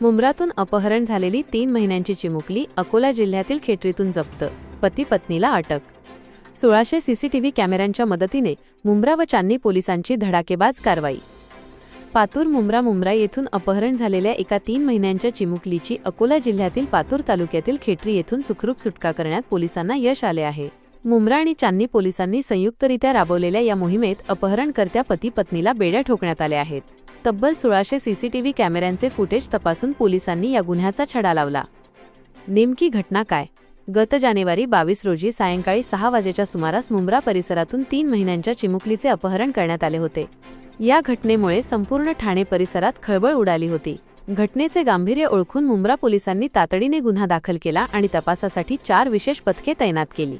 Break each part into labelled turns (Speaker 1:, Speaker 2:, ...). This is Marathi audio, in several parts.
Speaker 1: मुंब्रातून अपहरण झालेली 3 महिन्यांची चिमुकली अकोला जिल्ह्यातील खेटरीतून जप्त, पती पत्नीला अटक। 1600 सीसीटीव्ही कॅमेऱ्यांच्या मदतीने मुंब्रा व चांदणी पोलिसांची धडाकेबाज कारवाई। पातूर मुंब्रा येथून अपहरण झालेल्या एका 3 महिन्यांच्या चिमुकलीची अकोला जिल्ह्यातील पातूर तालुक्यातील खेटरी येथून सुखरूप सुटका करण्यात पोलिसांना यश आले आहे। मुंब्रा आणि चांदणी पोलिसांनी संयुक्तरित्या राबवलेल्या या मोहिमेत अपहरणकर्त्या पती पत्नीला बेड्या ठोकण्यात आल्या आहेत। तब्बल 1600 सीसीटीव्ही कॅमेऱ्यांचे फुटेज तपासून पोलिसांनी या गुन्ह्याचा छडा लावला। नेमकी घटना काय? गत जानेवारी 22 रोजी सायंकाळी 6 वाजेच्या सुमारास मुंब्रा परिसरातून 3 महिन्यांच्या चिमुकलीचे अपहरण करण्यात आले होते। या घटनेमुळे संपूर्ण ठाणे परिसरात खळबळ उडाली होती। घटनेचे गांभीर्य ओळखून मुंब्रा पोलिसांनी तातडीने गुन्हा दाखल केला आणि तपासासाठी 4 विशेष पथके तैनात केली।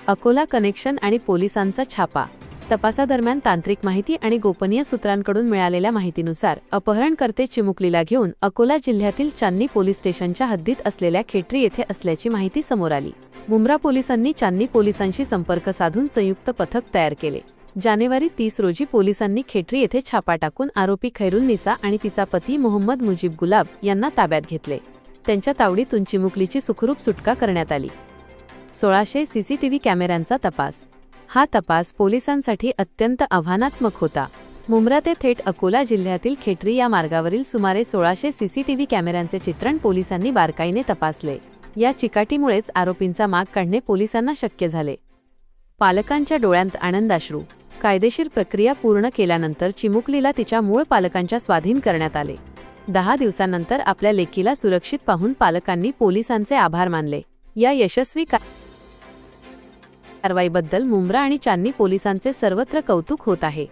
Speaker 1: अकोला कनेक्शन आणि पोलिसांचा छापा। तपासादरम्यान तांत्रिक माहिती आणि गोपनीय सूत्रांकडून मिळालेल्या माहितीनुसार अपहरणकर्ते चिमुकलीला घेऊन अकोला जिल्ह्यातील चांदणी पोलीस स्टेशनच्या हद्दीत असलेल्या खेटरी येथे असल्याची माहिती समोर आली। मुंब्रा पोलिसांनी चांदणी पोलिसांशी संपर्क साधून संयुक्त पथक तयार केले। जानेवारी 30 रोजी पोलिसांनी खेटरी येथे छापा टाकून आरोपी खैरुन्निसा आणि तिचा पती मोहम्मद मुजीब गुलाब यांना ताब्यात घेतले। त्यांच्या तावडीतून चिमुकलीची सुखरूप सुटका करण्यात आली। 1600 सीसीटीव्ही कॅमेऱ्यांचा तपास। हा तपास पोलिसांसाठी अत्यंत आव्हानात्मक होता। मुंब्रा ते थेट अकोला जिल्ह्यातील खेटरी या मार्गावरील सुमारे 1600 सीसीटीव्ही कॅमेऱ्यांचे चित्रण पोलिसांनी बारकाईने तपासले। या चिकाटीमुळेच आरोपींचा माग काढणे पोलिसांना शक्य झाले। पालकांच्या डोळ्यांत आनंदाश्रू। कायदेशीर प्रक्रिया पूर्ण केल्यानंतर चिमुकलीला तिच्या मूळ पालकांच्या स्वाधीन करण्यात आले। 10 दिवसांनंतर आपल्या लेकीला सुरक्षित पाहून पालकांनी पोलिसांचे आभार मानले। या यशस्वी कारवाईबद्दल मुंब्रा आणि चांदणी पोलिसांचे सर्वत्र कौतुक होत आहे।